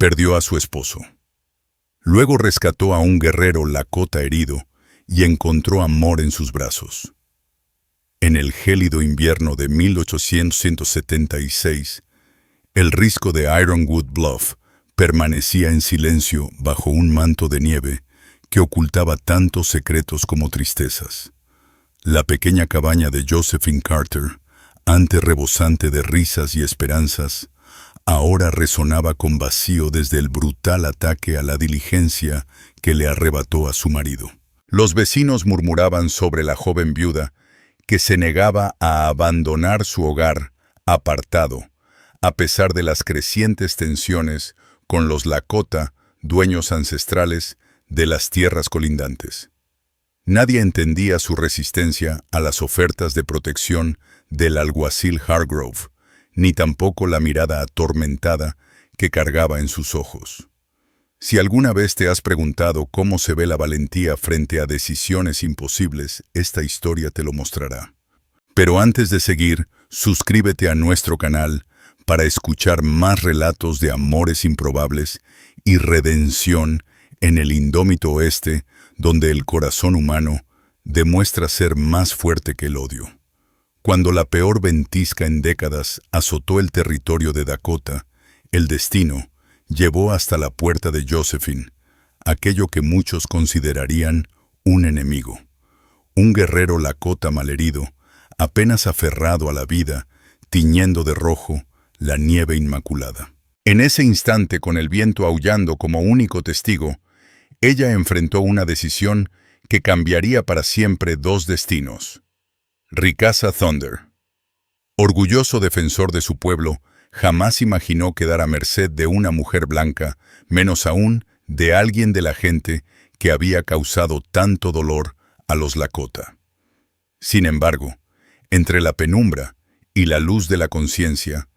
Perdió a su esposo. Luego rescató a un guerrero lakota herido y encontró amor en sus brazos. En el gélido invierno de 1876, el risco de Ironwood Bluff permanecía en silencio bajo un manto de nieve que ocultaba tantos secretos como tristezas. La pequeña cabaña de Josephine Carter, antes rebosante de risas y esperanzas, ahora resonaba con vacío desde el brutal ataque a la diligencia que le arrebató a su marido. Los vecinos murmuraban sobre la joven viuda que se negaba a abandonar su hogar apartado, a pesar de las crecientes tensiones con los Lakota, dueños ancestrales de las tierras colindantes. Nadie entendía su resistencia a las ofertas de protección del alguacil Hargrove, ni tampoco la mirada atormentada que cargaba en sus ojos. Si alguna vez te has preguntado cómo se ve la valentía frente a decisiones imposibles, esta historia te lo mostrará. Pero antes de seguir, suscríbete a nuestro canal para escuchar más relatos de amores improbables y redención en el indómito oeste, donde el corazón humano demuestra ser más fuerte que el odio. Cuando la peor ventisca en décadas azotó el territorio de Dakota, el destino llevó hasta la puerta de Josephine aquello que muchos considerarían un enemigo. Un guerrero lakota malherido, apenas aferrado a la vida, tiñendo de rojo la nieve inmaculada. En ese instante, con el viento aullando como único testigo, ella enfrentó una decisión que cambiaría para siempre dos destinos. Ricasa Thunder. Orgulloso defensor de su pueblo, jamás imaginó quedar a merced de una mujer blanca, menos aún de alguien de la gente que había causado tanto dolor a los Lakota. Sin embargo, entre la penumbra y la luz de la conciencia,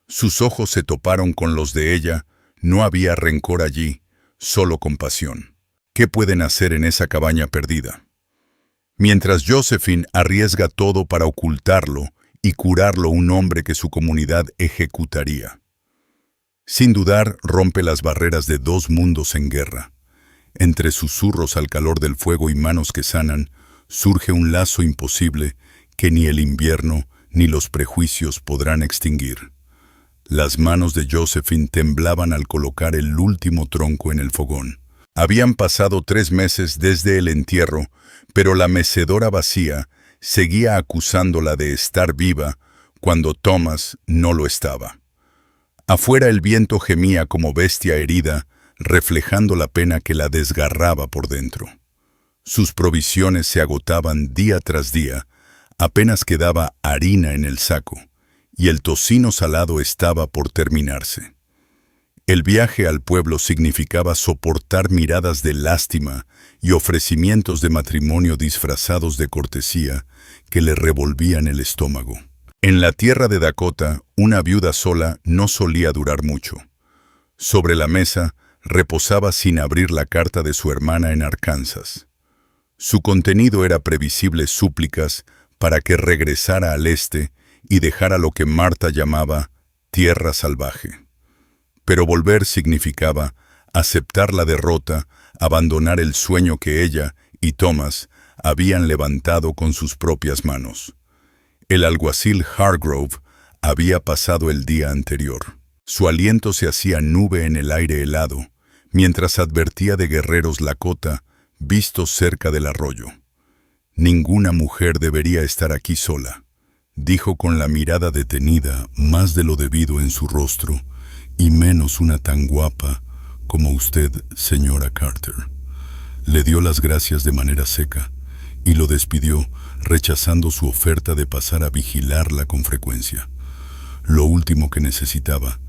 sus ojos se toparon con los de ella. No había rencor allí, solo compasión. ¿Qué pueden hacer en esa cabaña perdida? Mientras Josephine arriesga todo para ocultarlo y curarlo un hombre que su comunidad ejecutaría. Sin dudar, rompe las barreras de dos mundos en guerra. Entre susurros al calor del fuego y manos que sanan, surge un lazo imposible que ni el invierno ni los prejuicios podrán extinguir. Las manos de Josephine temblaban al colocar el último tronco en el fogón. Habían pasado 3 meses desde el entierro, pero la mecedora vacía seguía acusándola de estar viva cuando Thomas no lo estaba. Afuera el viento gemía como bestia herida, reflejando la pena que la desgarraba por dentro. Sus provisiones se agotaban día tras día, apenas quedaba harina en el saco, y el tocino salado estaba por terminarse. El viaje al pueblo significaba soportar miradas de lástima y ofrecimientos de matrimonio disfrazados de cortesía que le revolvían el estómago. En la tierra de Dakota, una viuda sola no solía durar mucho. Sobre la mesa reposaba sin abrir la carta de su hermana en Arkansas. Su contenido era previsibles súplicas para que regresara al este y dejara lo que Marta llamaba tierra salvaje. Pero volver significaba aceptar la derrota, abandonar el sueño que ella y Thomas habían levantado con sus propias manos. El alguacil Hargrove había pasado el día anterior. Su aliento se hacía nube en el aire helado, mientras advertía de guerreros Lakota vistos cerca del arroyo. «Ninguna mujer debería estar aquí sola», dijo con la mirada detenida más de lo debido en su rostro, «y menos una tan guapa como usted, señora Carter». Le dio las gracias de manera seca y lo despidió, rechazando su oferta de pasar a vigilarla con frecuencia. Lo último que necesitaba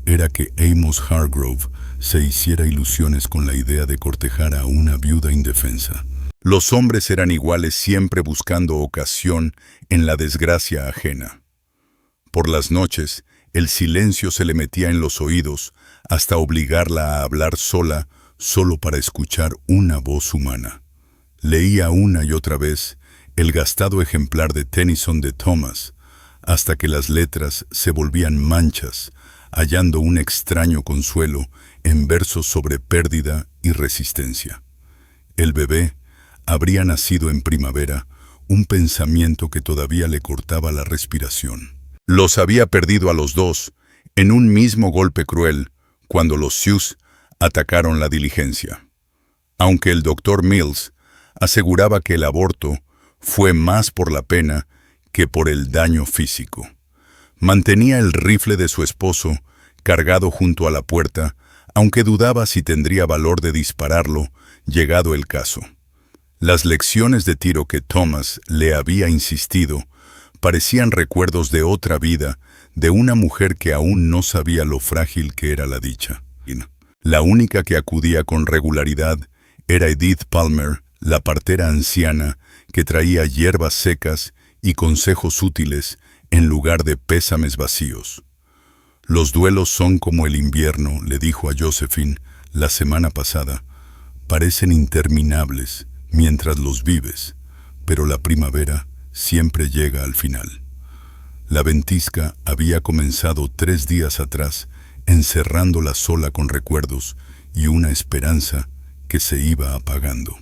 era que Amos Hargrove se hiciera ilusiones con la idea de cortejar a una viuda indefensa. Los hombres eran iguales, siempre buscando ocasión en la desgracia ajena. Por las noches, el silencio se le metía en los oídos hasta obligarla a hablar sola, solo para escuchar una voz humana. Leía una y otra vez el gastado ejemplar de Tennyson de Thomas, hasta que las letras se volvían manchas, hallando un extraño consuelo en versos sobre pérdida y resistencia. El bebé habría nacido en primavera, un pensamiento que todavía le cortaba la respiración. Los había perdido a los dos, en un mismo golpe cruel, cuando los Sioux atacaron la diligencia. Aunque el doctor Mills aseguraba que el aborto fue más por la pena que por el daño físico. Mantenía el rifle de su esposo cargado junto a la puerta, aunque dudaba si tendría valor de dispararlo, llegado el caso. Las lecciones de tiro que Thomas le había insistido parecían recuerdos de otra vida, de una mujer que aún no sabía lo frágil que era la dicha. La única que acudía con regularidad era Edith Palmer, la partera anciana que traía hierbas secas y consejos útiles en lugar de pésames vacíos. Los duelos son como el invierno, le dijo a Josephine la semana pasada. Parecen interminables mientras los vives, pero la primavera siempre llega al final. La ventisca había comenzado 3 días atrás, encerrándola sola con recuerdos y una esperanza que se iba apagando.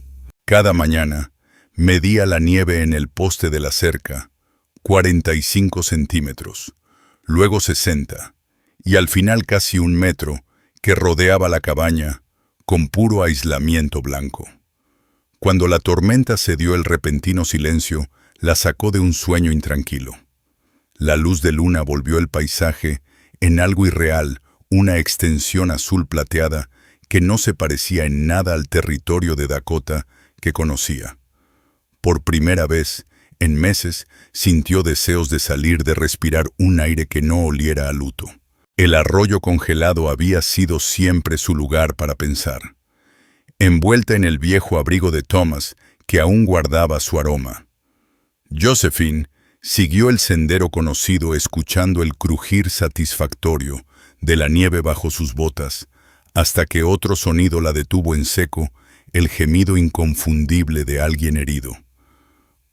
Cada mañana medía la nieve en el poste de la cerca, 45 centímetros, luego 60, y al final casi 1 metro, que rodeaba la cabaña con puro aislamiento blanco. Cuando la tormenta cedió el repentino silencio, la sacó de un sueño intranquilo. La luz de luna volvió el paisaje en algo irreal, una extensión azul plateada que no se parecía en nada al territorio de Dakota que conocía. Por primera vez, en meses, sintió deseos de salir, de respirar un aire que no oliera a luto. El arroyo congelado había sido siempre su lugar para pensar. Envuelta en el viejo abrigo de Thomas, que aún guardaba su aroma. Josephine siguió el sendero conocido escuchando el crujir satisfactorio de la nieve bajo sus botas, hasta que otro sonido la detuvo en seco, el gemido inconfundible de alguien herido.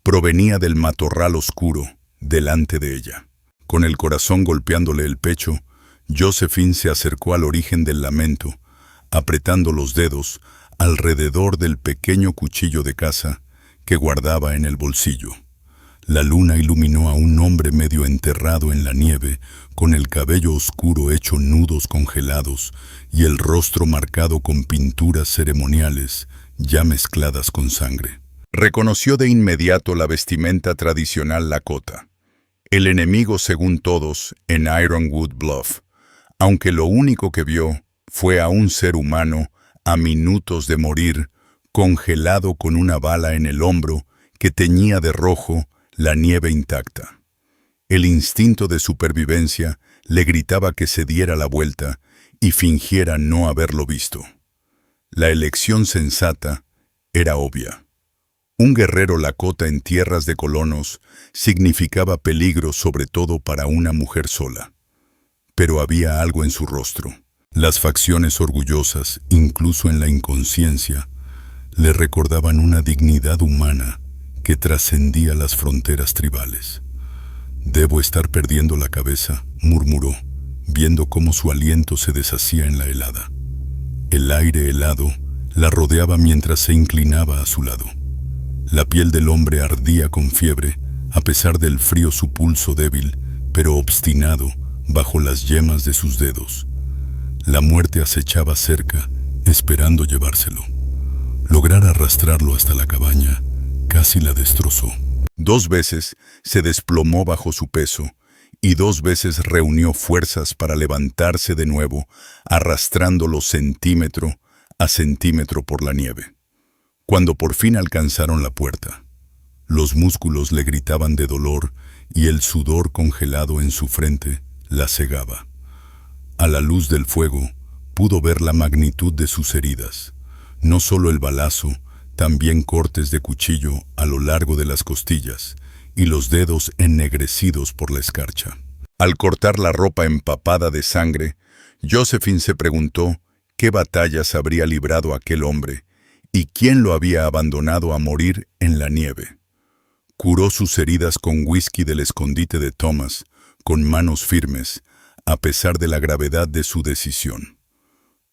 Provenía del matorral oscuro, delante de ella. Con el corazón golpeándole el pecho, Josephine se acercó al origen del lamento, apretando los dedos alrededor del pequeño cuchillo de caza que guardaba en el bolsillo. La luna iluminó a un hombre medio enterrado en la nieve, con el cabello oscuro hecho nudos congelados y el rostro marcado con pinturas ceremoniales ya mezcladas con sangre. Reconoció de inmediato la vestimenta tradicional Lakota. El enemigo, según todos, en Ironwood Bluff, aunque lo único que vio fue a un ser humano a minutos de morir, congelado con una bala en el hombro que teñía de rojo la nieve intacta. El instinto de supervivencia le gritaba que se diera la vuelta y fingiera no haberlo visto. La elección sensata era obvia. Un guerrero Lakota en tierras de colonos significaba peligro sobre todo para una mujer sola. Pero había algo en su rostro. Las facciones orgullosas, incluso en la inconsciencia, le recordaban una dignidad humana que trascendía las fronteras tribales. «Debo estar perdiendo la cabeza», murmuró, viendo cómo su aliento se deshacía en la helada. El aire helado la rodeaba mientras se inclinaba a su lado. La piel del hombre ardía con fiebre, a pesar del frío su pulso débil, pero obstinado, bajo las yemas de sus dedos. La muerte acechaba cerca, esperando llevárselo. Lograr arrastrarlo hasta la cabaña casi la destrozó. 2 veces se desplomó bajo su peso y 2 veces reunió fuerzas para levantarse de nuevo, arrastrándolo centímetro a centímetro por la nieve. Cuando por fin alcanzaron la puerta, los músculos le gritaban de dolor y el sudor congelado en su frente la cegaba. A la luz del fuego pudo ver la magnitud de sus heridas, no solo el balazo, también cortes de cuchillo a lo largo de las costillas y los dedos ennegrecidos por la escarcha. Al cortar la ropa empapada de sangre, Josephine se preguntó qué batallas habría librado aquel hombre y quién lo había abandonado a morir en la nieve. Curó sus heridas con whisky del escondite de Thomas, con manos firmes, a pesar de la gravedad de su decisión.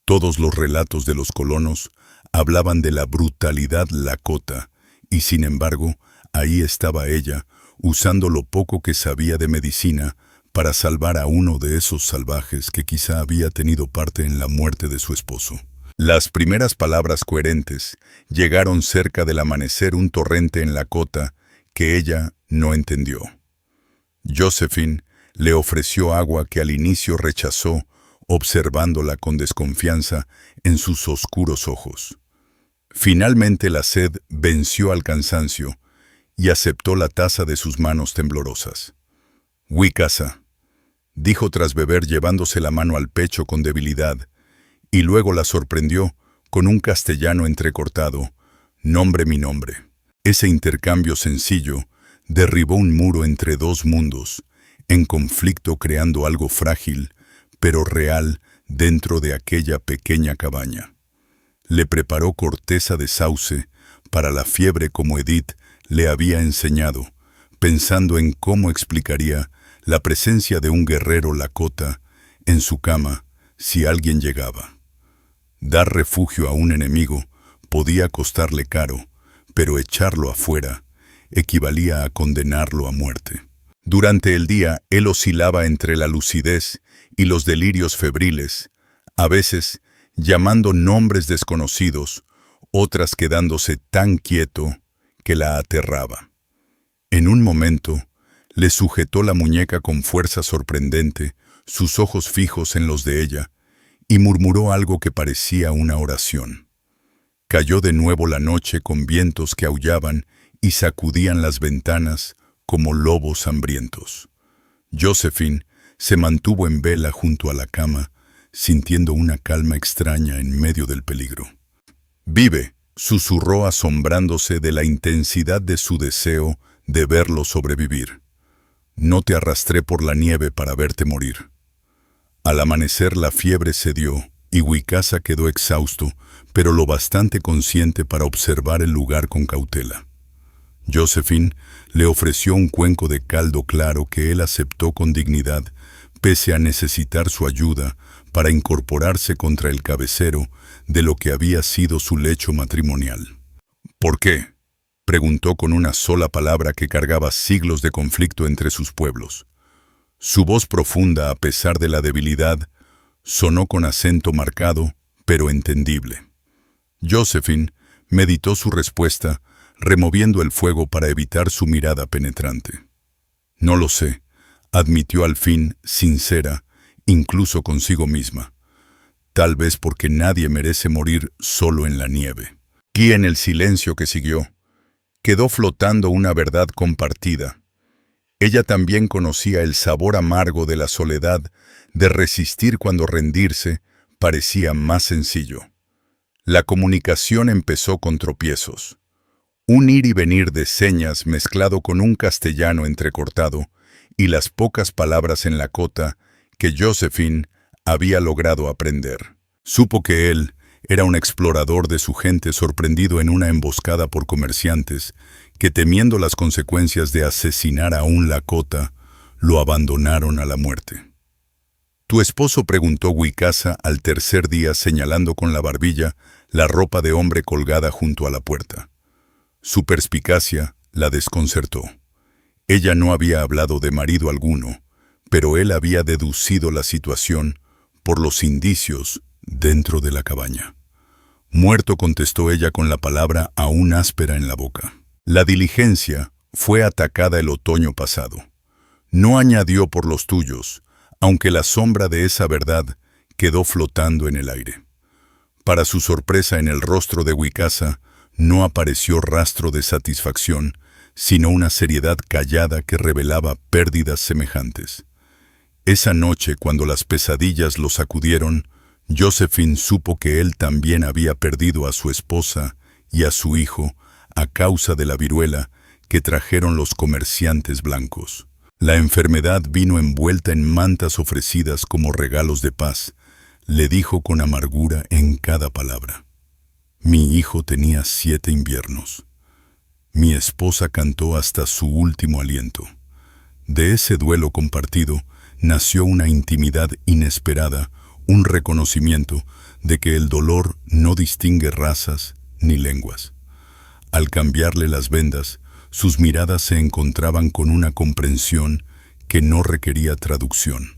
Todos los relatos de los colonos hablaban de la brutalidad lakota, y sin embargo, ahí estaba ella, usando lo poco que sabía de medicina para salvar a uno de esos salvajes que quizá había tenido parte en la muerte de su esposo. Las primeras palabras coherentes llegaron cerca del amanecer un torrente en Lakota que ella no entendió. Josephine le ofreció agua que al inicio rechazó, observándola con desconfianza en sus oscuros ojos. Finalmente la sed venció al cansancio y aceptó la taza de sus manos temblorosas. «Wicasa», dijo tras beber llevándose la mano al pecho con debilidad, y luego la sorprendió con un castellano entrecortado, «Nombre mi nombre». Ese intercambio sencillo derribó un muro entre dos mundos, en conflicto creando algo frágil, pero real dentro de aquella pequeña cabaña. Le preparó corteza de sauce para la fiebre como Edith le había enseñado, pensando en cómo explicaría la presencia de un guerrero lakota en su cama si alguien llegaba. Dar refugio a un enemigo podía costarle caro, pero echarlo afuera equivalía a condenarlo a muerte. Durante el día, él oscilaba entre la lucidez y los delirios febriles, a veces llamando nombres desconocidos, otras quedándose tan quieto que la aterraba. En un momento, le sujetó la muñeca con fuerza sorprendente, sus ojos fijos en los de ella, y murmuró algo que parecía una oración. Cayó de nuevo la noche con vientos que aullaban y sacudían las ventanas como lobos hambrientos. Josephine se mantuvo en vela junto a la cama, sintiendo una calma extraña en medio del peligro. «Vive», susurró asombrándose de la intensidad de su deseo de verlo sobrevivir. «No te arrastré por la nieve para verte morir». Al amanecer la fiebre cedió y Wicasa quedó exhausto, pero lo bastante consciente para observar el lugar con cautela. Josephine le ofreció un cuenco de caldo claro que él aceptó con dignidad, pese a necesitar su ayuda para incorporarse contra el cabecero de lo que había sido su lecho matrimonial. «¿Por qué?», preguntó con una sola palabra que cargaba siglos de conflicto entre sus pueblos. Su voz profunda, a pesar de la debilidad, sonó con acento marcado, pero entendible. Josephine meditó su respuesta, removiendo el fuego para evitar su mirada penetrante. «No lo sé», admitió al fin, sincera, incluso consigo misma. «Tal vez porque nadie merece morir solo en la nieve». Y en el silencio que siguió, quedó flotando una verdad compartida. Ella también conocía el sabor amargo de la soledad, de resistir cuando rendirse parecía más sencillo. La comunicación empezó con tropiezos. Un ir y venir de señas mezclado con un castellano entrecortado y las pocas palabras en lakota que Josephine había logrado aprender. Supo que él era un explorador de su gente sorprendido en una emboscada por comerciantes que, temiendo las consecuencias de asesinar a un lakota, lo abandonaron a la muerte. «¿Tu esposo?», preguntó Wicasa al tercer día señalando con la barbilla la ropa de hombre colgada junto a la puerta. Su perspicacia la desconcertó. Ella no había hablado de marido alguno, pero él había deducido la situación por los indicios dentro de la cabaña. «Muerto», contestó ella con la palabra aún áspera en la boca. «La diligencia fue atacada el otoño pasado». No añadió «por los tuyos», aunque la sombra de esa verdad quedó flotando en el aire. Para su sorpresa, en el rostro de Wicasa no apareció rastro de satisfacción, sino una seriedad callada que revelaba pérdidas semejantes. Esa noche, cuando las pesadillas lo sacudieron, Josephine supo que él también había perdido a su esposa y a su hijo a causa de la viruela que trajeron los comerciantes blancos. La enfermedad vino envuelta en mantas ofrecidas como regalos de paz, le dijo con amargura en cada palabra. «Mi hijo tenía 7 inviernos. Mi esposa cantó hasta su último aliento». De ese duelo compartido nació una intimidad inesperada, un reconocimiento, de que el dolor no distingue razas ni lenguas. Al cambiarle las vendas, sus miradas se encontraban con una comprensión que no requería traducción.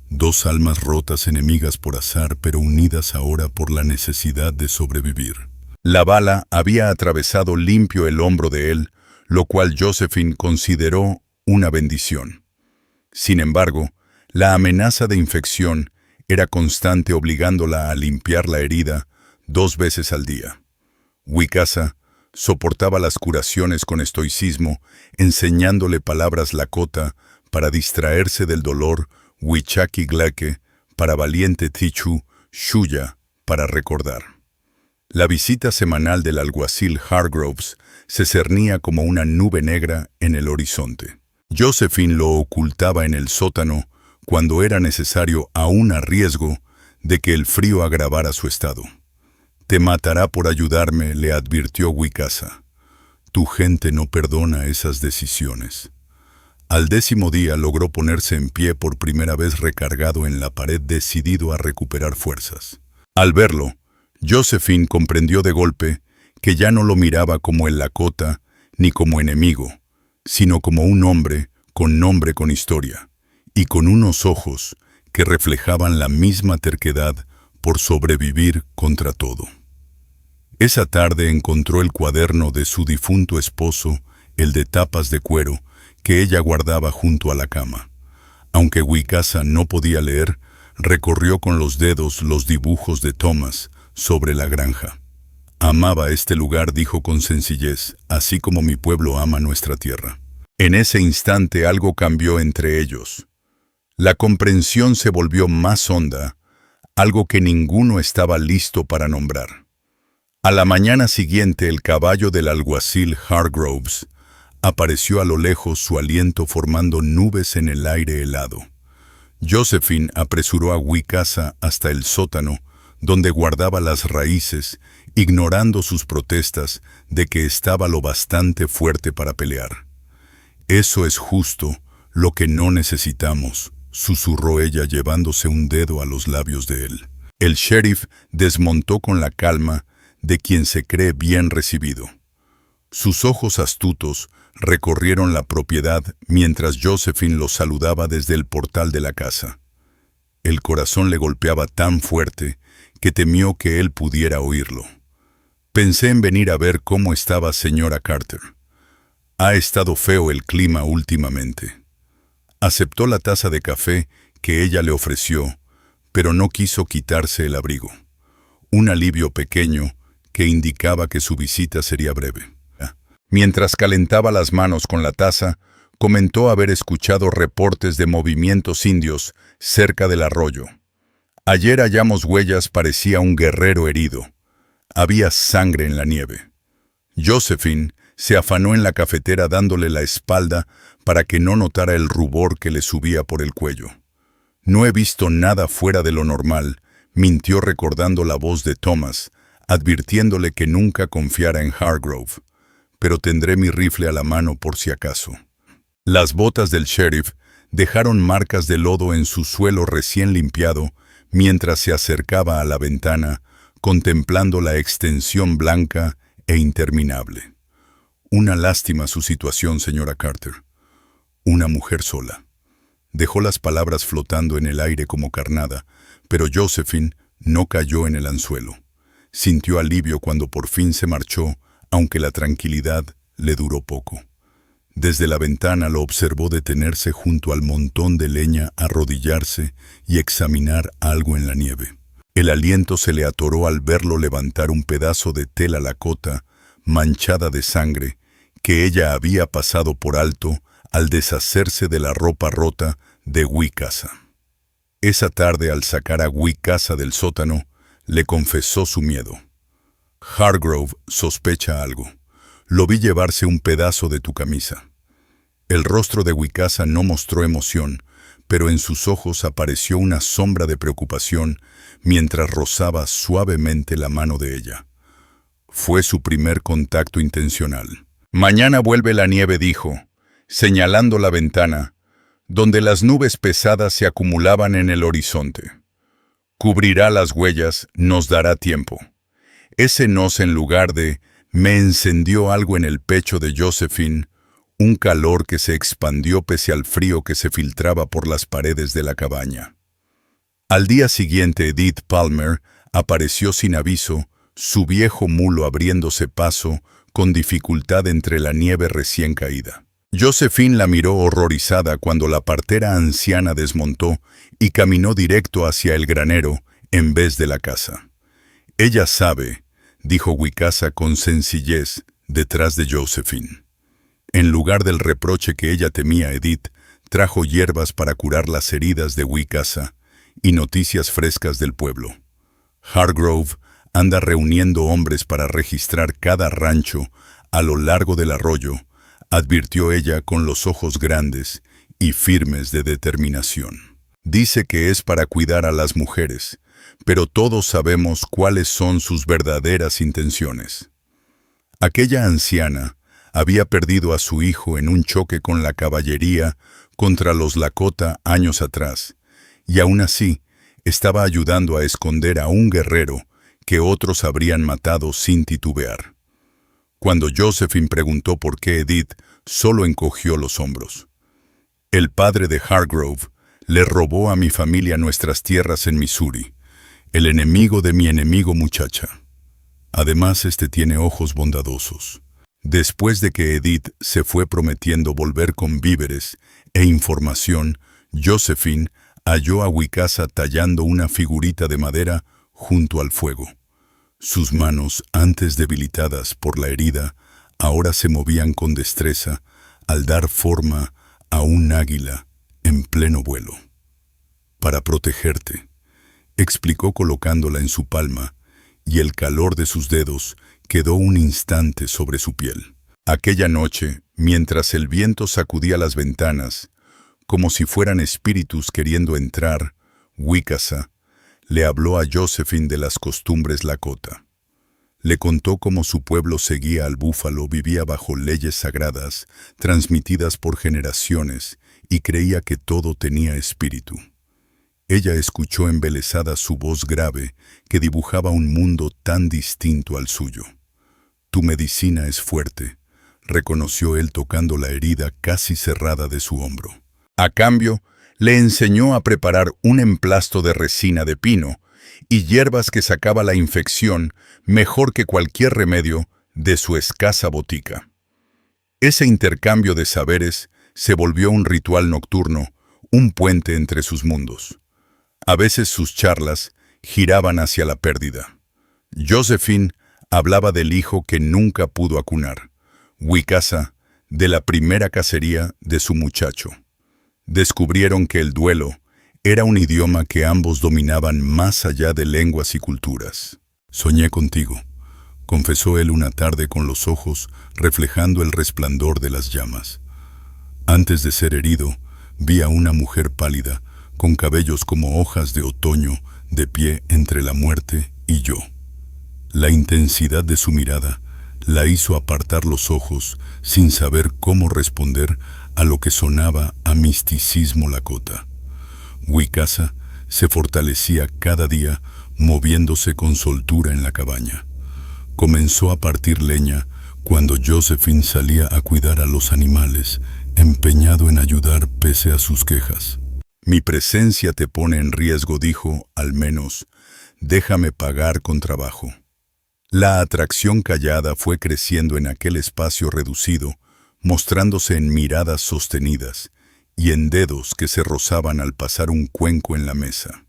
Dos almas rotas, enemigas por azar, pero unidas ahora por la necesidad de sobrevivir. La bala había atravesado limpio el hombro de él, lo cual Josephine consideró una bendición. Sin embargo, la amenaza de infección era constante, obligándola a limpiar la herida 2 veces al día. Wicasa soportaba las curaciones con estoicismo, enseñándole palabras lakota para distraerse del dolor, Wichaki Glake para valiente Tichu, Shuya para recordar. La visita semanal del alguacil Hargroves se cernía como una nube negra en el horizonte. Josephine lo ocultaba en el sótano cuando era necesario, aún a riesgo de que el frío agravara su estado. «Te matará por ayudarme», le advirtió Wicasa. «Tu gente no perdona esas decisiones». Al 10º día logró ponerse en pie por primera vez, recargado en la pared, decidido a recuperar fuerzas. Al verlo, Josephine comprendió de golpe que ya no lo miraba como el lakota ni como enemigo, sino como un hombre con nombre, con historia, y con unos ojos que reflejaban la misma terquedad por sobrevivir contra todo. Esa tarde encontró el cuaderno de su difunto esposo, el de tapas de cuero, que ella guardaba junto a la cama. Aunque Wicasa no podía leer, recorrió con los dedos los dibujos de Thomas sobre la granja. «Amaba este lugar», dijo con sencillez, «así como mi pueblo ama nuestra tierra». En ese instante algo cambió entre ellos. La comprensión se volvió más honda, algo que ninguno estaba listo para nombrar. A la mañana siguiente, el caballo del alguacil Hargroves apareció a lo lejos, su aliento formando nubes en el aire helado. Josephine apresuró a Wicasa hasta el sótano, donde guardaba las raíces, ignorando sus protestas de que estaba lo bastante fuerte para pelear. «Eso es justo lo que no necesitamos», susurró ella, llevándose un dedo a los labios de él. El sheriff desmontó con la calma de quien se cree bien recibido. Sus ojos astutos recorrieron la propiedad mientras Josephine los saludaba desde el portal de la casa. El corazón le golpeaba tan fuerte que temió que él pudiera oírlo. «Pensé en venir a ver cómo estaba señora Carter. Ha estado feo el clima últimamente». Aceptó la taza de café que ella le ofreció, pero no quiso quitarse el abrigo. Un alivio pequeño que indicaba que su visita sería breve. Mientras calentaba las manos con la taza, comentó haber escuchado reportes de movimientos indios cerca del arroyo. «Ayer hallamos huellas, parecía un guerrero herido. Había sangre en la nieve». Josephine se afanó en la cafetera, dándole la espalda para que no notara el rubor que le subía por el cuello. «No he visto nada fuera de lo normal», mintió, recordando la voz de Thomas, advirtiéndole que nunca confiara en Hargrove. «Pero tendré mi rifle a la mano por si acaso». Las botas del sheriff dejaron marcas de lodo en su suelo recién limpiado mientras se acercaba a la ventana, contemplando la extensión blanca e interminable. «Una lástima su situación, señora Carter. Una mujer sola». Dejó las palabras flotando en el aire como carnada, pero Josephine no cayó en el anzuelo. Sintió alivio cuando por fin se marchó, aunque la tranquilidad le duró poco. Desde la ventana lo observó detenerse junto al montón de leña, arrodillarse y examinar algo en la nieve. El aliento se le atoró al verlo levantar un pedazo de tela lakota manchada de sangre que ella había pasado por alto al deshacerse de la ropa rota de Wicasa. Esa tarde, al sacar a Wicasa del sótano, le confesó su miedo. «Hargrove sospecha algo. Lo vi llevarse un pedazo de tu camisa». El rostro de Wicasa no mostró emoción, pero en sus ojos apareció una sombra de preocupación mientras rozaba suavemente la mano de ella. Fue su primer contacto intencional. «Mañana vuelve la nieve», dijo, señalando la ventana, donde las nubes pesadas se acumulaban en el horizonte. Cubrirá las huellas, nos dará tiempo. Ese nos en lugar de me encendió algo en el pecho de Josephine, un calor que se expandió pese al frío que se filtraba por las paredes de la cabaña. Al día siguiente Edith Palmer apareció sin aviso, su viejo mulo abriéndose paso con dificultad entre la nieve recién caída. Josephine la miró horrorizada cuando la partera anciana desmontó y caminó directo hacia el granero en vez de la casa. «Ella sabe», dijo Wicasa con sencillez detrás de Josephine. En lugar del reproche que ella temía, Edith trajo hierbas para curar las heridas de Wicasa y noticias frescas del pueblo. Hargrove anda reuniendo hombres para registrar cada rancho a lo largo del arroyo, advirtió ella con los ojos grandes y firmes de determinación. Dice que es para cuidar a las mujeres, pero todos sabemos cuáles son sus verdaderas intenciones. Aquella anciana había perdido a su hijo en un choque con la caballería contra los Lakota años atrás, y aún así estaba ayudando a esconder a un guerrero que otros habrían matado sin titubear. Cuando Josephine preguntó por qué, Edith solo encogió los hombros. «El padre de Hargrove le robó a mi familia nuestras tierras en Missouri, el enemigo de mi enemigo, muchacha. Además, este tiene ojos bondadosos». Después de que Edith se fue prometiendo volver con víveres e información, Josephine halló a Wicasa tallando una figurita de madera junto al fuego. Sus manos, antes debilitadas por la herida, ahora se movían con destreza al dar forma a un águila en pleno vuelo. «Para protegerte», explicó colocándola en su palma, y el calor de sus dedos quedó un instante sobre su piel. Aquella noche, mientras el viento sacudía las ventanas, como si fueran espíritus queriendo entrar, Wicasa le habló a Josephine de las costumbres Lakota. Le contó cómo su pueblo seguía al búfalo, vivía bajo leyes sagradas, transmitidas por generaciones, y creía que todo tenía espíritu. Ella escuchó embelesada su voz grave que dibujaba un mundo tan distinto al suyo. «Tu medicina es fuerte», reconoció él tocando la herida casi cerrada de su hombro. A cambio, le enseñó a preparar un emplasto de resina de pino y hierbas que sacaba la infección mejor que cualquier remedio de su escasa botica. Ese intercambio de saberes se volvió un ritual nocturno, un puente entre sus mundos. A veces sus charlas giraban hacia la pérdida. Josephine hablaba del hijo que nunca pudo acunar. Wicasa, de la primera cacería de su muchacho. Descubrieron que el duelo era un idioma que ambos dominaban más allá de lenguas y culturas. «Soñé contigo», confesó él una tarde con los ojos reflejando el resplandor de las llamas. «Antes de ser herido, vi a una mujer pálida, con cabellos como hojas de otoño, de pie entre la muerte y yo. La intensidad de su mirada la hizo apartar los ojos sin saber cómo responder a lo que sonaba a misticismo Lakota. Wicasa se fortalecía cada día moviéndose con soltura en la cabaña. Comenzó a partir leña cuando Josephine salía a cuidar a los animales, empeñado en ayudar pese a sus quejas. «Mi presencia te pone en riesgo», dijo, «al menos, déjame pagar con trabajo». La atracción callada fue creciendo en aquel espacio reducido, mostrándose en miradas sostenidas y en dedos que se rozaban al pasar un cuenco en la mesa.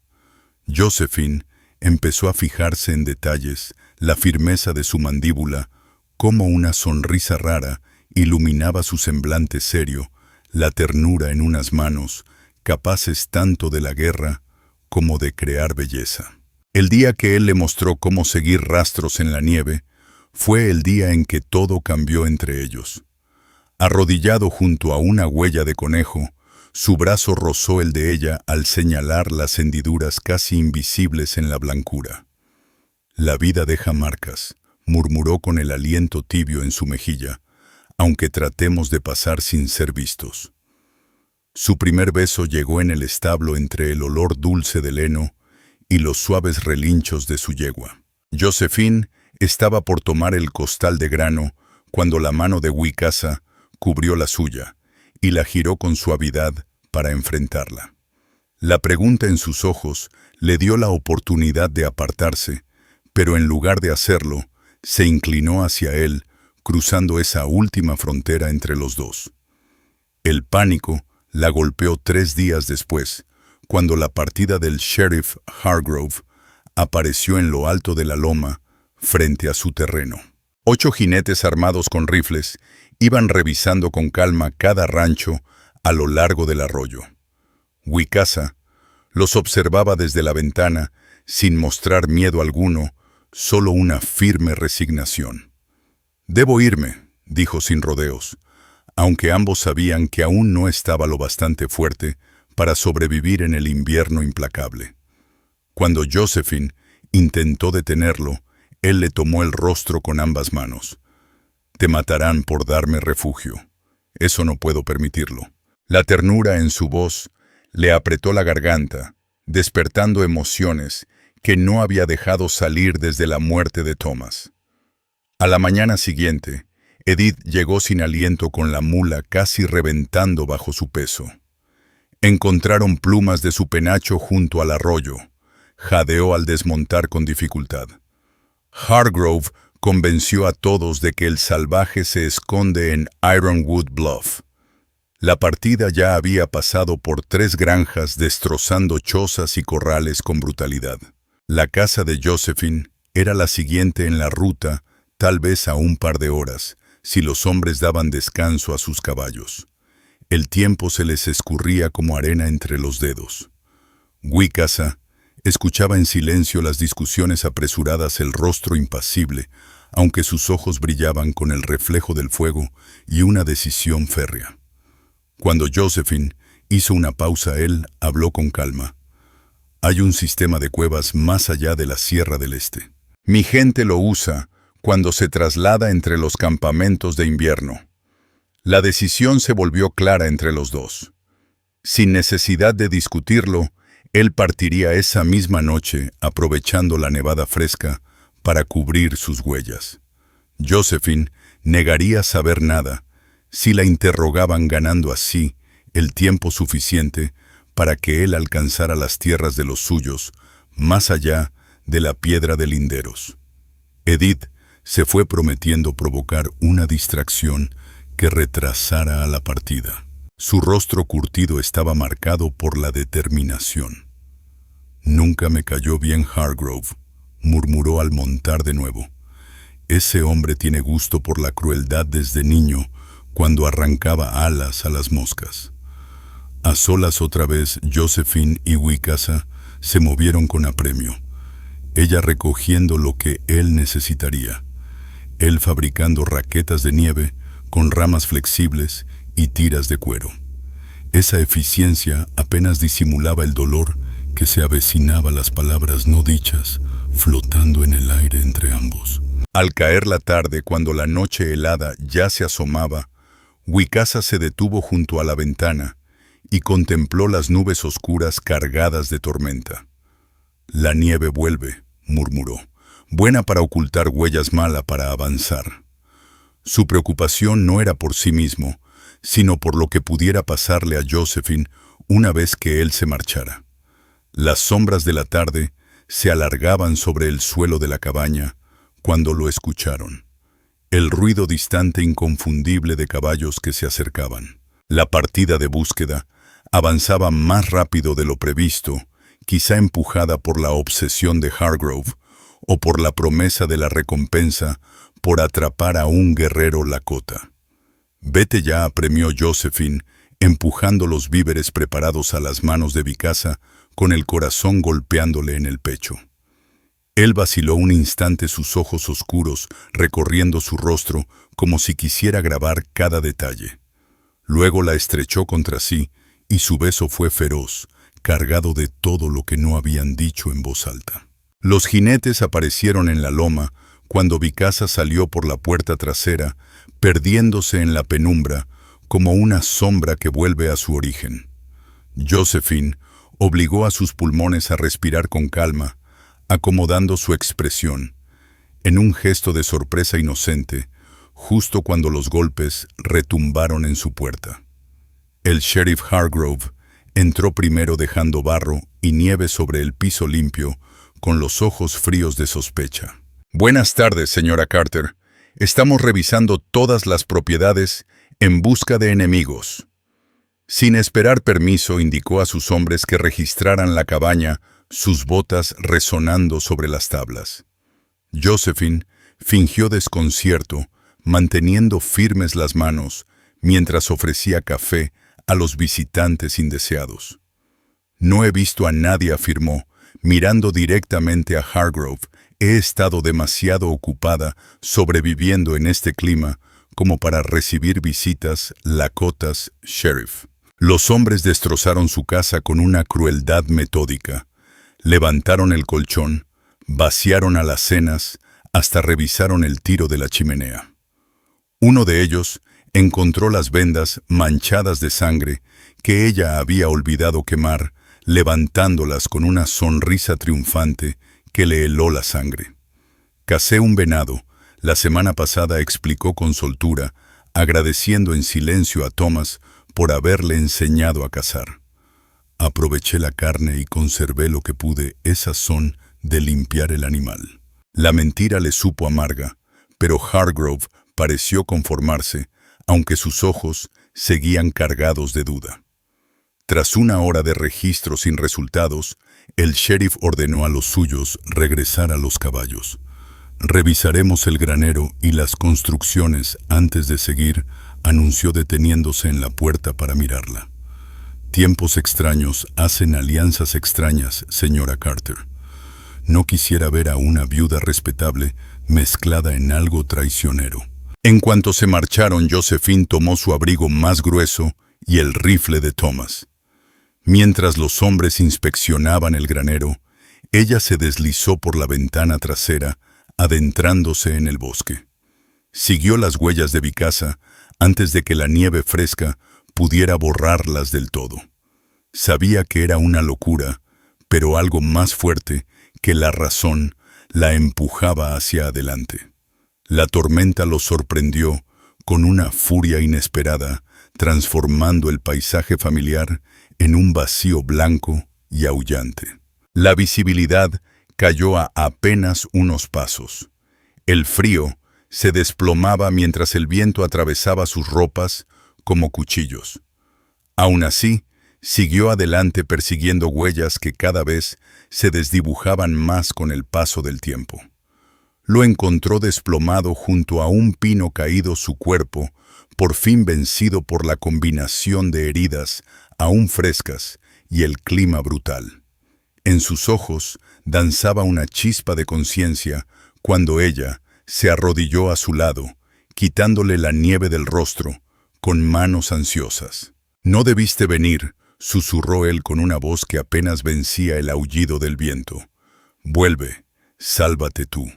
Josephine empezó a fijarse en detalles, la firmeza de su mandíbula, cómo una sonrisa rara iluminaba su semblante serio, la ternura en unas manos, capaces tanto de la guerra como de crear belleza. El día que él le mostró cómo seguir rastros en la nieve, fue el día en que todo cambió entre ellos. Arrodillado junto a una huella de conejo, su brazo rozó el de ella al señalar las hendiduras casi invisibles en la blancura. «La vida deja marcas», murmuró con el aliento tibio en su mejilla, «aunque tratemos de pasar sin ser vistos». Su primer beso llegó en el establo entre el olor dulce del heno y los suaves relinchos de su yegua. Josephine estaba por tomar el costal de grano cuando la mano de Wicasa cubrió la suya y la giró con suavidad para enfrentarla. La pregunta en sus ojos le dio la oportunidad de apartarse, pero en lugar de hacerlo, se inclinó hacia él, cruzando esa última frontera entre los dos. El pánico la golpeó 3 días después, cuando la partida del sheriff Hargrove apareció en lo alto de la loma, frente a su terreno. 8 jinetes armados con rifles iban revisando con calma cada rancho a lo largo del arroyo. Wicasa los observaba desde la ventana, sin mostrar miedo alguno, solo una firme resignación. «Debo irme», dijo sin rodeos, aunque ambos sabían que aún no estaba lo bastante fuerte para sobrevivir en el invierno implacable. Cuando Josephine intentó detenerlo, él le tomó el rostro con ambas manos. «Te matarán por darme refugio. Eso no puedo permitirlo». La ternura en su voz le apretó la garganta, despertando emociones que no había dejado salir desde la muerte de Thomas. A la mañana siguiente, Edith llegó sin aliento con la mula casi reventando bajo su peso. Encontraron plumas de su penacho junto al arroyo. Jadeó al desmontar con dificultad. Hargrove convenció a todos de que el salvaje se esconde en Ironwood Bluff. La partida ya había pasado por 3 granjas destrozando chozas y corrales con brutalidad. La casa de Josephine era la siguiente en la ruta, tal vez a un par de horas, si los hombres daban descanso a sus caballos. El tiempo se les escurría como arena entre los dedos. Wicasa escuchaba en silencio las discusiones apresuradas, el rostro impasible, aunque sus ojos brillaban con el reflejo del fuego y una decisión férrea. Cuando Josephine hizo una pausa, él habló con calma. «Hay un sistema de cuevas más allá de la Sierra del Este. Mi gente lo usa cuando se traslada entre los campamentos de invierno». La decisión se volvió clara entre los dos. Sin necesidad de discutirlo, él partiría esa misma noche, aprovechando la nevada fresca, para cubrir sus huellas. Josephine negaría saber nada, si la interrogaban, ganando así el tiempo suficiente para que él alcanzara las tierras de los suyos, más allá de la piedra de linderos. Edith se fue prometiendo provocar una distracción que retrasara a la partida. Su rostro curtido estaba marcado por la determinación. «Nunca me cayó bien Hargrove», murmuró al montar de nuevo. «Ese hombre tiene gusto por la crueldad desde niño, cuando arrancaba alas a las moscas». A solas otra vez, Josephine y Wicasa se movieron con apremio, ella recogiendo lo que él necesitaría, él fabricando raquetas de nieve con ramas flexibles y tiras de cuero. Esa eficiencia apenas disimulaba el dolor que se avecinaba, las palabras no dichas flotando en el aire entre ambos. Al caer la tarde, cuando la noche helada ya se asomaba, Wicasa se detuvo junto a la ventana y contempló las nubes oscuras cargadas de tormenta. «La nieve vuelve», murmuró, «buena para ocultar huellas, mala para avanzar». Su preocupación no era por sí mismo, sino por lo que pudiera pasarle a Josephine una vez que él se marchara. Las sombras de la tarde se alargaban sobre el suelo de la cabaña cuando lo escucharon. El ruido distante inconfundible de caballos que se acercaban. La partida de búsqueda avanzaba más rápido de lo previsto, quizá empujada por la obsesión de Hargrove o por la promesa de la recompensa por atrapar a un guerrero Lakota. «Vete ya», apremió Josephine, empujando los víveres preparados a las manos de Wicasa, con el corazón golpeándole en el pecho. Él vaciló un instante, sus ojos oscuros recorriendo su rostro como si quisiera grabar cada detalle. Luego la estrechó contra sí y su beso fue feroz, cargado de todo lo que no habían dicho en voz alta. Los jinetes aparecieron en la loma cuando Wicasa salió por la puerta trasera, perdiéndose en la penumbra como una sombra que vuelve a su origen. Josephine obligó a sus pulmones a respirar con calma, acomodando su expresión, en un gesto de sorpresa inocente, justo cuando los golpes retumbaron en su puerta. El sheriff Hargrove entró primero dejando barro y nieve sobre el piso limpio, con los ojos fríos de sospecha. «Buenas tardes, señora Carter. Estamos revisando todas las propiedades en busca de enemigos». Sin esperar permiso, indicó a sus hombres que registraran la cabaña, sus botas resonando sobre las tablas. Josephine fingió desconcierto, manteniendo firmes las manos, mientras ofrecía café a los visitantes indeseados. «No he visto a nadie», afirmó, mirando directamente a Hargrove. «He estado demasiado ocupada sobreviviendo en este clima como para recibir visitas, lakotas, sheriff». Los hombres destrozaron su casa con una crueldad metódica. Levantaron el colchón, vaciaron alacenas, hasta revisaron el tiro de la chimenea. Uno de ellos encontró las vendas manchadas de sangre que ella había olvidado quemar, levantándolas con una sonrisa triunfante que le heló la sangre. «Cacé un venado», la semana pasada, explicó con soltura, agradeciendo en silencio a Thomas por haberle enseñado a cazar. «Aproveché la carne y conservé lo que pude, esas son de limpiar el animal». La mentira le supo amarga, pero Hargrove pareció conformarse, aunque sus ojos seguían cargados de duda. Tras una hora de registro sin resultados, el sheriff ordenó a los suyos regresar a los caballos. «Revisaremos el granero y las construcciones antes de seguir», anunció deteniéndose en la puerta para mirarla. «Tiempos extraños hacen alianzas extrañas, señora Carter. No quisiera ver a una viuda respetable mezclada en algo traicionero». En cuanto se marcharon, Josephine tomó su abrigo más grueso y el rifle de Thomas. Mientras los hombres inspeccionaban el granero, ella se deslizó por la ventana trasera, adentrándose en el bosque. Siguió las huellas de Vicasa antes de que la nieve fresca pudiera borrarlas del todo. Sabía que era una locura, pero algo más fuerte que la razón la empujaba hacia adelante. La tormenta los sorprendió con una furia inesperada, transformando el paisaje familiar en un vacío blanco y aullante. La visibilidad cayó a apenas unos pasos. El frío se desplomaba mientras el viento atravesaba sus ropas como cuchillos. Aún así, siguió adelante persiguiendo huellas que cada vez se desdibujaban más con el paso del tiempo. Lo encontró desplomado junto a un pino caído, su cuerpo, por fin vencido por la combinación de heridas aún frescas y el clima brutal. En sus ojos danzaba una chispa de conciencia cuando ella se arrodilló a su lado, quitándole la nieve del rostro, con manos ansiosas. «No debiste venir», susurró él con una voz que apenas vencía el aullido del viento. «Vuelve, sálvate tú».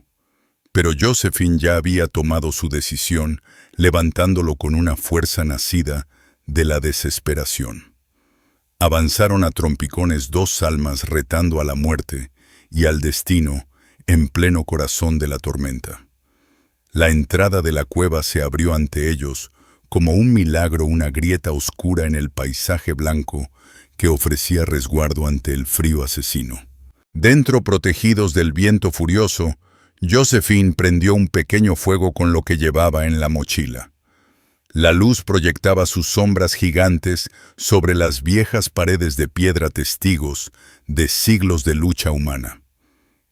Pero Josephine ya había tomado su decisión, levantándolo con una fuerza nacida de la desesperación. Avanzaron a trompicones dos almas retando a la muerte y al destino en pleno corazón de la tormenta. La entrada de la cueva se abrió ante ellos como un milagro, una grieta oscura en el paisaje blanco que ofrecía resguardo ante el frío asesino. Dentro, protegidos del viento furioso, Josephine prendió un pequeño fuego con lo que llevaba en la mochila. La luz proyectaba sus sombras gigantes sobre las viejas paredes de piedra, testigos de siglos de lucha humana.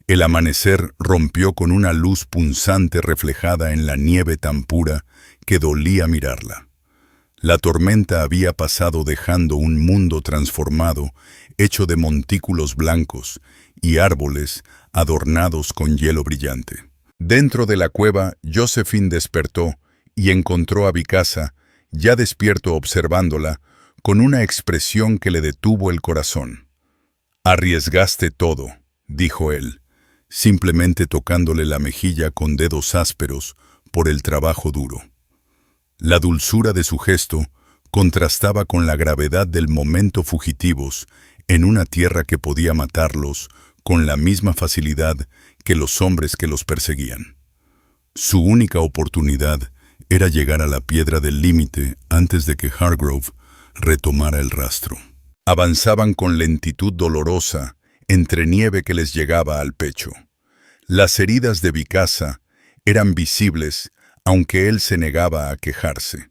El amanecer rompió con una luz punzante reflejada en la nieve tan pura que dolía mirarla. La tormenta había pasado dejando un mundo transformado, hecho de montículos blancos y árboles adornados con hielo brillante. Dentro de la cueva, Josephine despertó y encontró a Vicasa, ya despierto observándola, con una expresión que le detuvo el corazón. «Arriesgaste todo», dijo él, simplemente tocándole la mejilla con dedos ásperos por el trabajo duro. La dulzura de su gesto contrastaba con la gravedad del momento. Fugitivos, en una tierra que podía matarlos con la misma facilidad que los hombres que los perseguían. Su única oportunidad era llegar a la piedra del límite antes de que Hargrove retomara el rastro. Avanzaban con lentitud dolorosa, entre nieve que les llegaba al pecho. Las heridas de Vikasa eran visibles, aunque él se negaba a quejarse.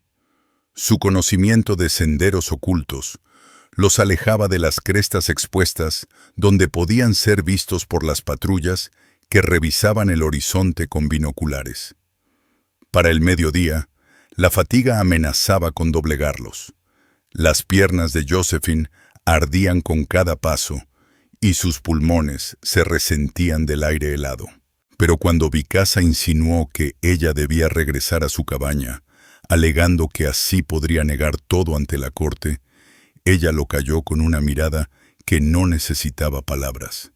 Su conocimiento de senderos ocultos los alejaba de las crestas expuestas donde podían ser vistos por las patrullas que revisaban el horizonte con binoculares. Para el mediodía, la fatiga amenazaba con doblegarlos. Las piernas de Josephine ardían con cada paso y sus pulmones se resentían del aire helado. Pero cuando Vikasa insinuó que ella debía regresar a su cabaña, alegando que así podría negar todo ante la corte, ella lo calló con una mirada que no necesitaba palabras.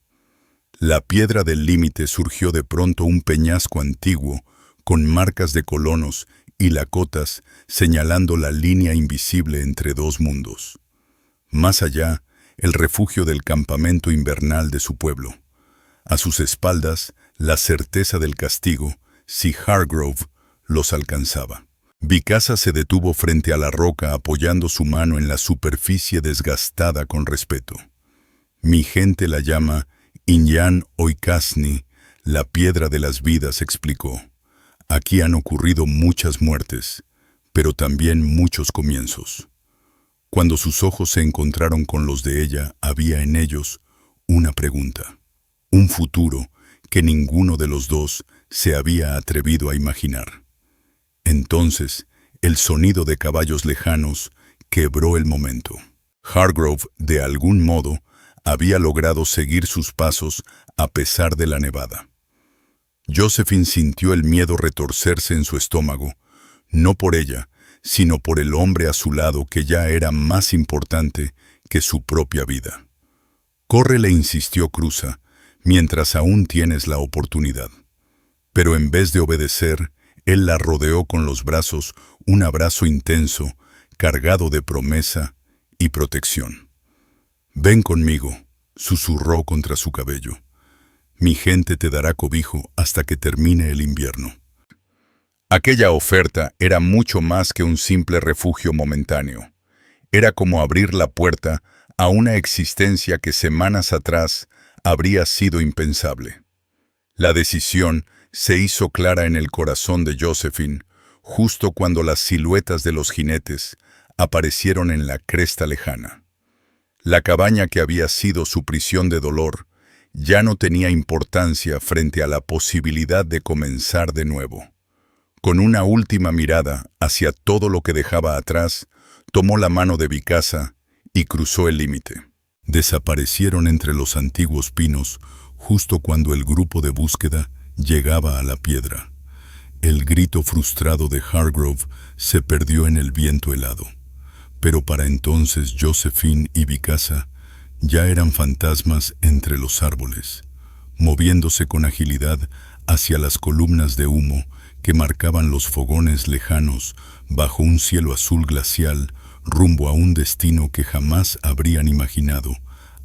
La piedra del límite surgió de pronto un peñasco antiguo, con marcas de colonos y lakotas señalando la línea invisible entre dos mundos. Más allá, el refugio del campamento invernal de su pueblo. A sus espaldas, la certeza del castigo, si Hargrove los alcanzaba. Vikasa se detuvo frente a la roca apoyando su mano en la superficie desgastada con respeto. Mi gente la llama Inyan Oikasni, la piedra de las vidas, explicó. Aquí han ocurrido muchas muertes, pero también muchos comienzos. Cuando sus ojos se encontraron con los de ella, había en ellos una pregunta, un futuro que ninguno de los dos se había atrevido a imaginar. Entonces, el sonido de caballos lejanos quebró el momento. Hargrove, de algún modo, había logrado seguir sus pasos a pesar de la nevada. Josephine sintió el miedo retorcerse en su estómago, no por ella, sino por el hombre a su lado que ya era más importante que su propia vida. «Corre», le insistió Cruza, «mientras aún tienes la oportunidad». Pero en vez de obedecer, él la rodeó con los brazos, un abrazo intenso, cargado de promesa y protección. «Ven conmigo», susurró contra su cabello. «Mi gente te dará cobijo hasta que termine el invierno». Aquella oferta era mucho más que un simple refugio momentáneo. Era como abrir la puerta a una existencia que semanas atrás habría sido impensable. La decisión se hizo clara en el corazón de Josephine, justo cuando las siluetas de los jinetes aparecieron en la cresta lejana. La cabaña que había sido su prisión de dolor ya no tenía importancia frente a la posibilidad de comenzar de nuevo. Con una última mirada hacia todo lo que dejaba atrás, tomó la mano de Vikasa y cruzó el límite. Desaparecieron entre los antiguos pinos justo cuando el grupo de búsqueda llegaba a la piedra. El grito frustrado de Hargrove se perdió en el viento helado. Pero para entonces Josephine y Vikasa ya eran fantasmas entre los árboles, moviéndose con agilidad hacia las columnas de humo que marcaban los fogones lejanos bajo un cielo azul glacial, rumbo a un destino que jamás habrían imaginado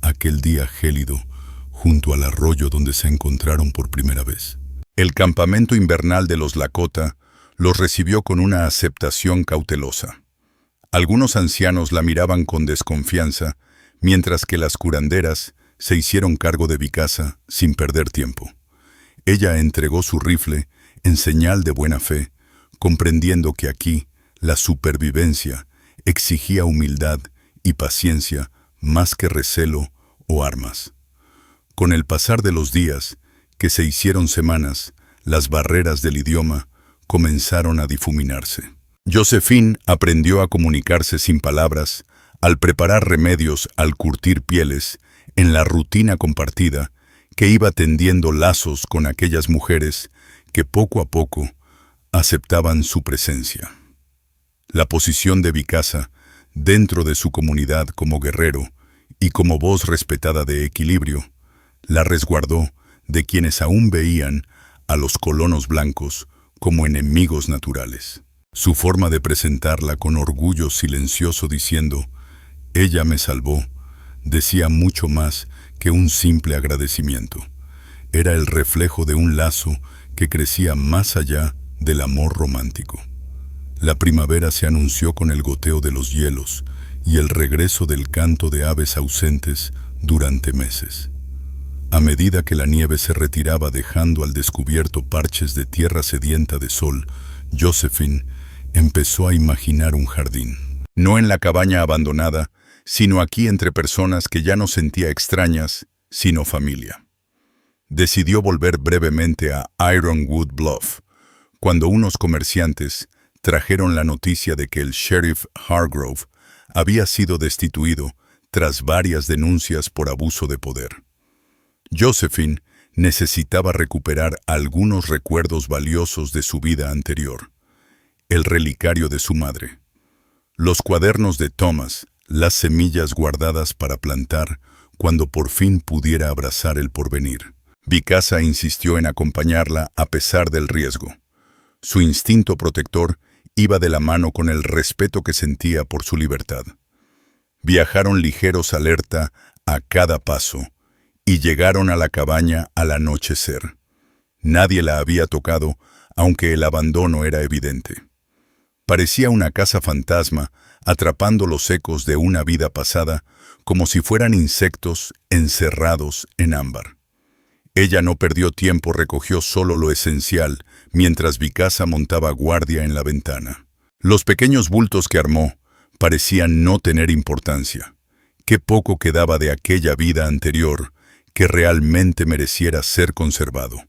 aquel día gélido junto al arroyo donde se encontraron por primera vez. El campamento invernal de los Lakota los recibió con una aceptación cautelosa. Algunos ancianos la miraban con desconfianza, mientras que las curanderas se hicieron cargo de Vikasa sin perder tiempo. Ella entregó su rifle en señal de buena fe, comprendiendo que aquí la supervivencia exigía humildad y paciencia más que recelo o armas. Con el pasar de los días, que se hicieron semanas, las barreras del idioma comenzaron a difuminarse. Josephine aprendió a comunicarse sin palabras, al preparar remedios, al curtir pieles, en la rutina compartida, que iba tendiendo lazos con aquellas mujeres que poco a poco aceptaban su presencia. La posición de Vikasa dentro de su comunidad como guerrero y como voz respetada de equilibrio, la resguardó de quienes aún veían a los colonos blancos como enemigos naturales. Su forma de presentarla con orgullo silencioso diciendo, «Ella me salvó», decía mucho más que un simple agradecimiento. Era el reflejo de un lazo que crecía más allá del amor romántico. La primavera se anunció con el goteo de los hielos y el regreso del canto de aves ausentes durante meses. A medida que la nieve se retiraba dejando al descubierto parches de tierra sedienta de sol, Josephine empezó a imaginar un jardín. No en la cabaña abandonada, sino aquí entre personas que ya no sentía extrañas, sino familia. Decidió volver brevemente a Ironwood Bluff, cuando unos comerciantes trajeron la noticia de que el sheriff Hargrove había sido destituido tras varias denuncias por abuso de poder. Josephine necesitaba recuperar algunos recuerdos valiosos de su vida anterior. El relicario de su madre, los cuadernos de Thomas, las semillas guardadas para plantar cuando por fin pudiera abrazar el porvenir. Vikasa insistió en acompañarla a pesar del riesgo. Su instinto protector iba de la mano con el respeto que sentía por su libertad. Viajaron ligeros alerta a cada paso y llegaron a la cabaña al anochecer. Nadie la había tocado, aunque el abandono era evidente. Parecía una casa fantasma, atrapando los ecos de una vida pasada, como si fueran insectos encerrados en ámbar. Ella no perdió tiempo, recogió solo lo esencial, mientras Vikasa montaba guardia en la ventana. Los pequeños bultos que armó parecían no tener importancia. Qué poco quedaba de aquella vida anterior que realmente mereciera ser conservado.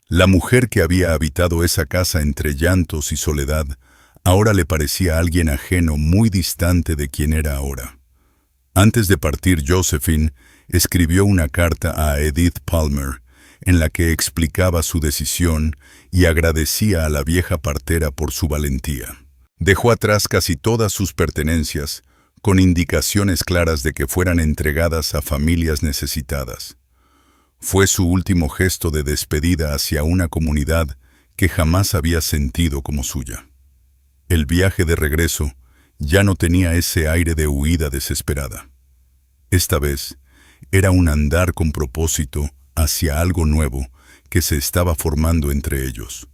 La mujer que había habitado esa casa entre llantos y soledad, ahora le parecía alguien ajeno, muy distante de quien era ahora. Antes de partir, Josephine escribió una carta a Edith Palmer, en la que explicaba su decisión y agradecía a la vieja partera por su valentía. Dejó atrás casi todas sus pertenencias, con indicaciones claras de que fueran entregadas a familias necesitadas. Fue su último gesto de despedida hacia una comunidad que jamás había sentido como suya. El viaje de regreso ya no tenía ese aire de huida desesperada. Esta vez era un andar con propósito hacia algo nuevo que se estaba formando entre ellos.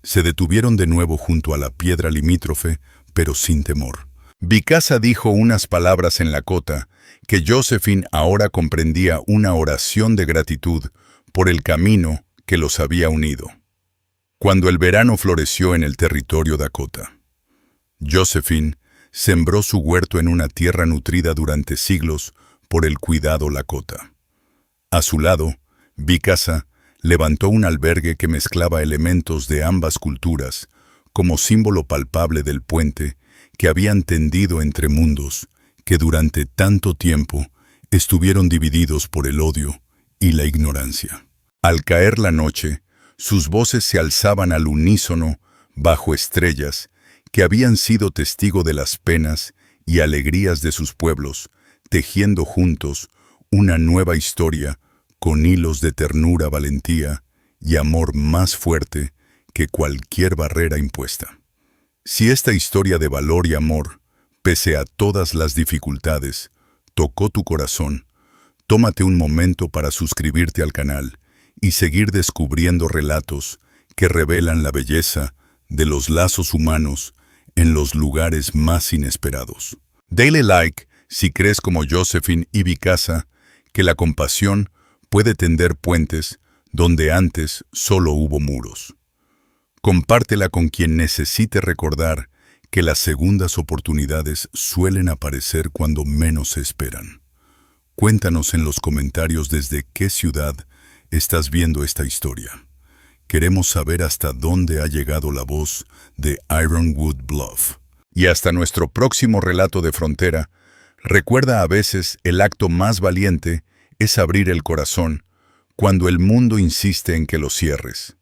Se detuvieron de nuevo junto a la piedra limítrofe, pero sin temor. Vikasa dijo unas palabras en lakota que Josephine ahora comprendía, una oración de gratitud por el camino que los había unido. Cuando el verano floreció en el territorio dakota, Josephine sembró su huerto en una tierra nutrida durante siglos por el cuidado lakota. A su lado, Vikasa levantó un albergue que mezclaba elementos de ambas culturas como símbolo palpable del puente que habían tendido entre mundos que durante tanto tiempo estuvieron divididos por el odio y la ignorancia. Al caer la noche, sus voces se alzaban al unísono bajo estrellas que habían sido testigo de las penas y alegrías de sus pueblos, tejiendo juntos una nueva historia con hilos de ternura, valentía y amor más fuerte que cualquier barrera impuesta. Si esta historia de valor y amor, pese a todas las dificultades, tocó tu corazón, tómate un momento para suscribirte al canal y seguir descubriendo relatos que revelan la belleza de los lazos humanos en los lugares más inesperados. Dale like si crees como Josephine y Vikasa que la compasión puede tender puentes donde antes solo hubo muros. Compártela con quien necesite recordar que las segundas oportunidades suelen aparecer cuando menos se esperan. Cuéntanos en los comentarios desde qué ciudad estás viendo esta historia. Queremos saber hasta dónde ha llegado la voz de Ironwood Bluff. Y hasta nuestro próximo relato de frontera, recuerda, a veces el acto más valiente es abrir el corazón cuando el mundo insiste en que lo cierres.